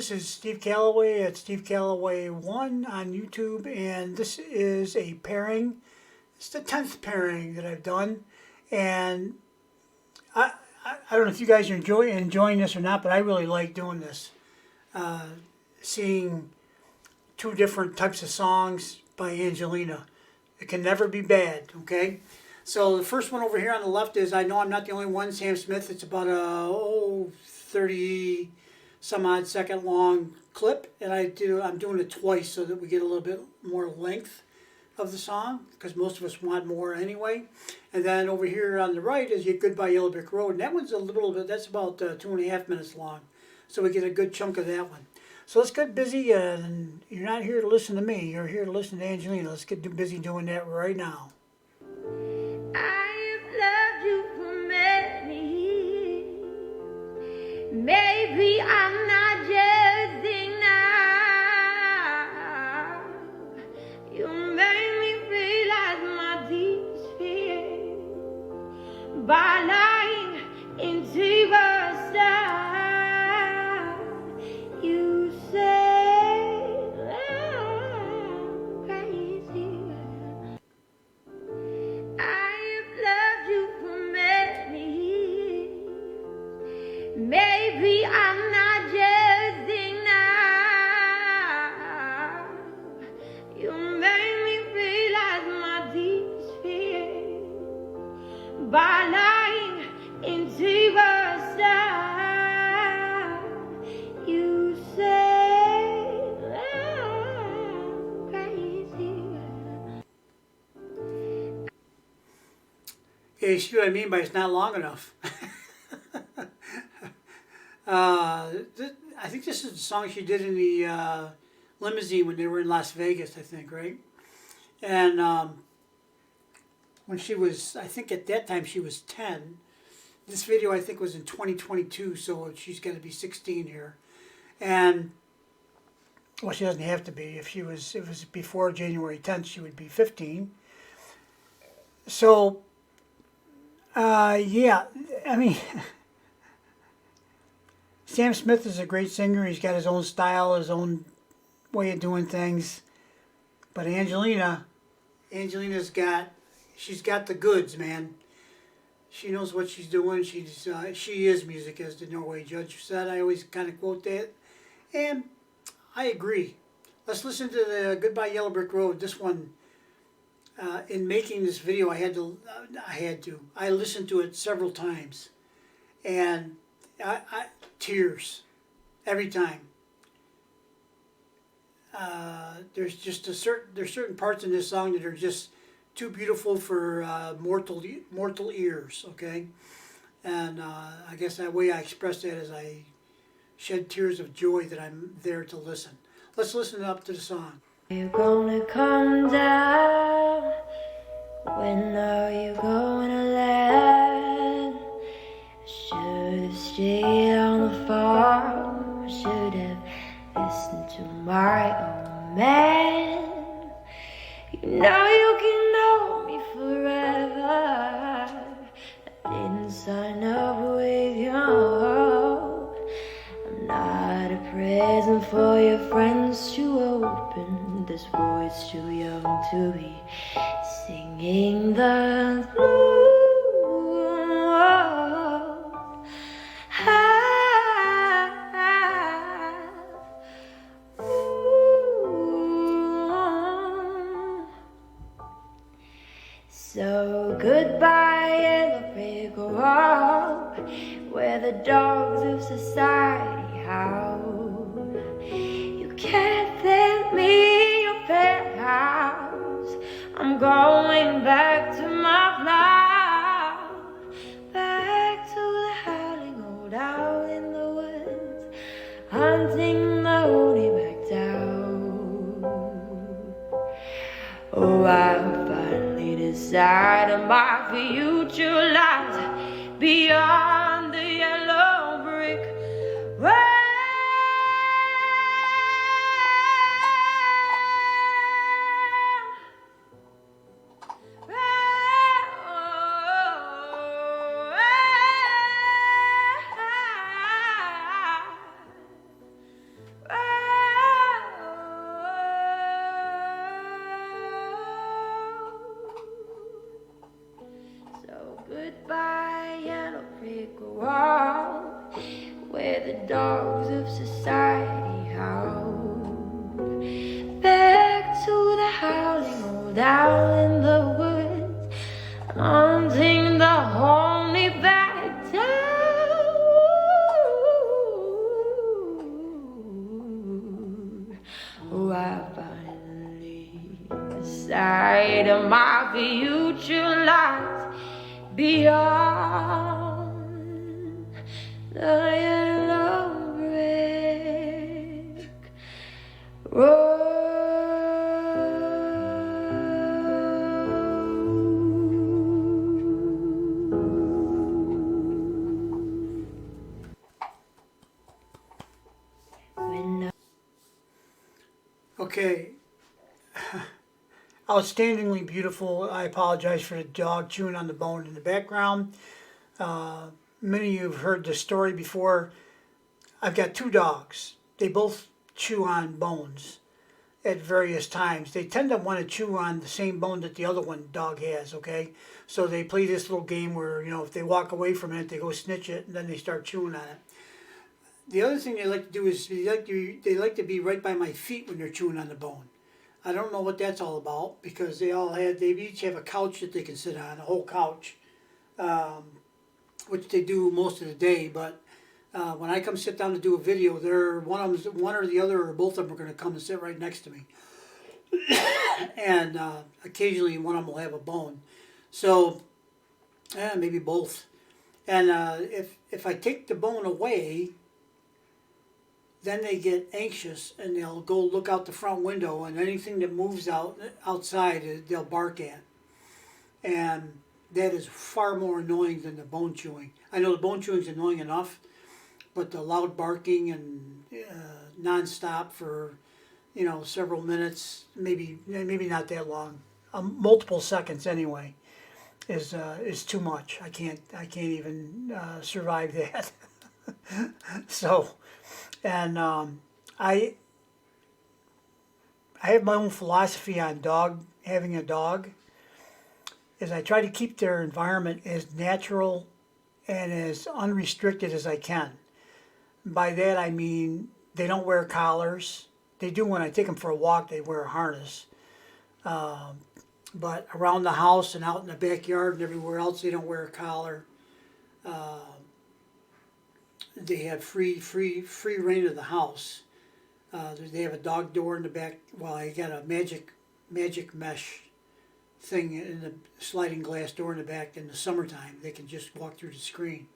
This is Steve Callaway at Steve Callaway 1 on YouTube, and this is a pairing. It's the 10th pairing that I've done, and I don't know if you guys are enjoying this or not, but I really like doing this. Seeing two different types of songs by Angelina. It can never be bad, okay? So the first one over here on the left is I Know I'm Not the Only One, Sam Smith. It's about a 30 some odd second long clip, and I'm doing it twice so that we get a little bit more length of the song, because most of us want more anyway. And then over here on the right is Goodbye Yellow Brick Road, and that one's a little bit, that's about 2.5 minutes long, so we get a good chunk of that one. So let's get busy, and you're not here to listen to me, you're here to listen to Angelina. Let's get busy doing that right now. I've loved you for many years. Maybe I'm not judging now. You made me realize my deepest fear by lying into your side. You said I'm crazy. I've loved you for many years. Maybe I'm not judging now. You made me realize my deepest fear by lying into your side. You said I'm crazy. Yeah, you see what I mean by it's not long enough. I think this is the song she did in the limousine when they were in Las Vegas, I think, right? And when she was, I think at that time she was 10. This video I think was in 2022, so she's got to be 16 here. And, well, she doesn't have to be. If it was before January 10th, she would be 15. So, yeah, I mean, Sam Smith is a great singer. He's got his own style, his own way of doing things. But Angelina's she's got the goods, man. She knows what she's doing. She is music, as the Norway judge said. I always kind of quote that, and I agree. Let's listen to the Goodbye Yellow Brick Road. This one, in making this video, I listened to it several times, and tears every time. There's certain parts in this song that are just too beautiful for mortal ears. Okay, and I guess that way I express that as I shed tears of joy that I'm there to listen. Let's listen up to the song. You're gonna come down. When are you gonna land? I should have stayed on the farm. I should have listened to my own man. You know you can know me forever. I didn't sign up with you. I'm not a present for your friends to open. This boy's too young to be singing the blues. So goodbye, yellow brick road, where the dogs of society howl. You can't lend me your penthouse. I'm going back to my flower, back to the howling old owl in the woods, hunting the holy back down. Oh, I finally decided my future lies beyond the yellow brick road. stood by a yellow brick wall where the dogs of society howled. Back to the howling old owl in the woods, haunting the homely back town. Oh, I finally decided my future lies beyond the yellow brick road. Okay. Outstandingly beautiful. I apologize for the dog chewing on the bone in the background. Many of you have heard this story before. I've got two dogs. They both chew on bones at various times. They tend to want to chew on the same bone that the other one dog has, okay? So they play this little game where, you know, if they walk away from it, they go snitch it, and then they start chewing on it. The other thing they like to do is they like to be right by my feet when they're chewing on the bone. I don't know what that's all about, because they each have a couch that they can sit on, a whole couch, which they do most of the day. But when I come sit down to do a video, one or the other or both of them are going to come and sit right next to me, and occasionally one of them will have a bone. So maybe both. And if I take the bone away, then they get anxious and they'll go look out the front window, and anything that moves outside they'll bark at. And that is far more annoying than the bone chewing. I know the bone chewing is annoying enough, but the loud barking and non-stop for, you know, several minutes, maybe not that long, multiple seconds anyway, is too much. I can't even survive that. So. And I have my own philosophy on having a dog, is I try to keep their environment as natural and as unrestricted as I can. By that I mean they don't wear collars. They do when I take them for a walk, they wear a harness. But around the house and out in the backyard and everywhere else, they don't wear a collar. They have free reign of the house. They have a dog door in the back. Well, I got a magic mesh thing in the sliding glass door in the back. In the summertime, they can just walk through the screen.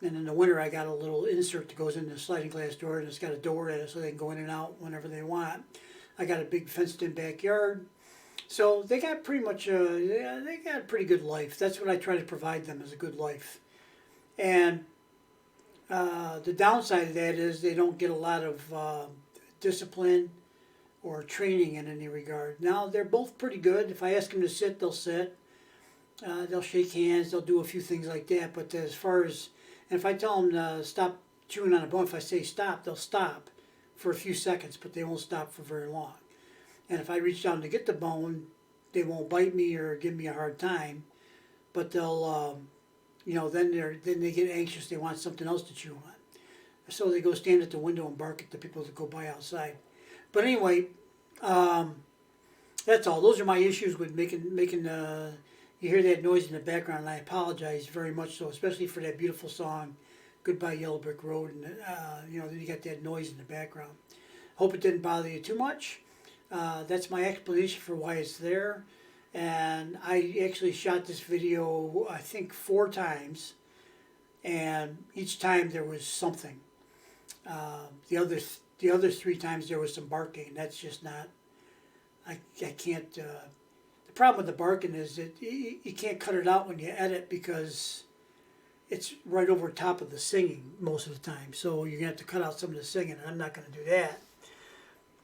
And in the winter, I got a little insert that goes in the sliding glass door, and it's got a door in it so they can go in and out whenever they want. I got a big fenced-in backyard. So they got pretty much they got a pretty good life. That's what I try to provide them, is a good life. And the downside of that is they don't get a lot of discipline or training in any regard. Now, they're both pretty good. If I ask them to sit, they'll sit. They'll shake hands. They'll do a few things like that. But as far as, and if I tell them to stop chewing on a bone, if I say stop, they'll stop for a few seconds, but they won't stop for very long. And if I reach down to get the bone, they won't bite me or give me a hard time, but they'll, you know, then they get anxious. They want something else to chew on, so they go stand at the window and bark at the people that go by outside. But anyway, that's all. Those are my issues with making. You hear that noise in the background, and I apologize very much so, especially for that beautiful song, "Goodbye Yellow Brick Road," and you know, then you got that noise in the background. Hope it didn't bother you too much. That's my explanation for why it's there. And I actually shot this video, I think 4 times, and each time there was something. The other 3 times there was some barking, and that's just not, I can't, the problem with the barking is that you can't cut it out when you edit, because it's right over top of the singing most of the time. So you're going to have to cut out some of the singing, and I'm not going to do that.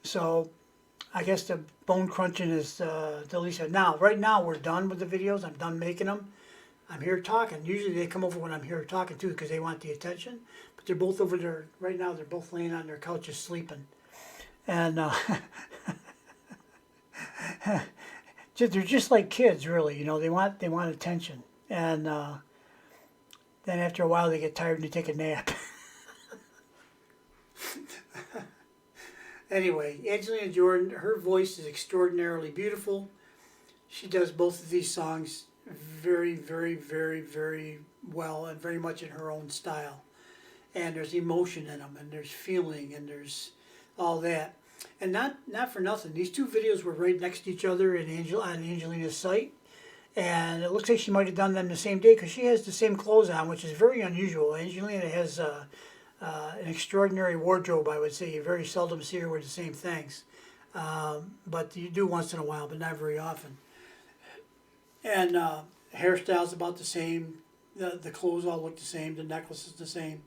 So I guess the bone crunching is the least. Now, right now, we're done with the videos. I'm done making them. I'm here talking. Usually they come over when I'm here talking too, because they want the attention. But they're both over there right now. They're both laying on their couches sleeping, and they're just like kids, really. You know, they want attention, and Then after a while they get tired and they take a nap. Anyway, Angelina Jordan, her voice is extraordinarily beautiful. She does both of these songs very, very, very, very well and very much in her own style. And there's emotion in them, and there's feeling, and there's all that. And not for nothing, these two videos were right next to each other on Angelina's site. And it looks like she might have done them the same day because she has the same clothes on, which is very unusual. Angelina has an extraordinary wardrobe, I would say. You very seldom see her with the same things. But you do once in a while, but not very often. And hairstyle's about the same. The clothes all look the same. The necklace is the same.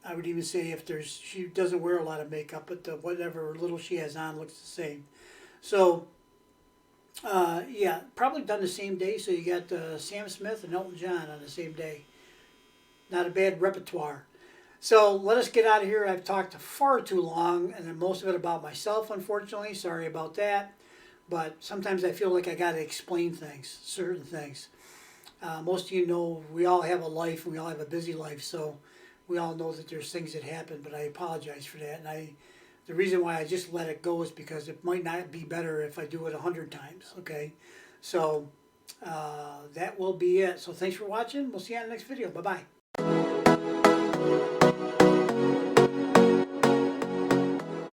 I would even say she doesn't wear a lot of makeup, but whatever little she has on looks the same. So, yeah, probably done the same day. So you got Sam Smith and Elton John on the same day. Not a bad repertoire. So let us get out of here. I've talked far too long, and then most of it about myself, unfortunately. Sorry about that. But sometimes I feel like I got to explain things, certain things. Most of you know we all have a life, and we all have a busy life, so we all know that there's things that happen, but I apologize for that. And the reason why I just let it go is because it might not be better if I do it 100 times, okay? So that will be it. So thanks for watching. We'll see you on the next video. Bye-bye.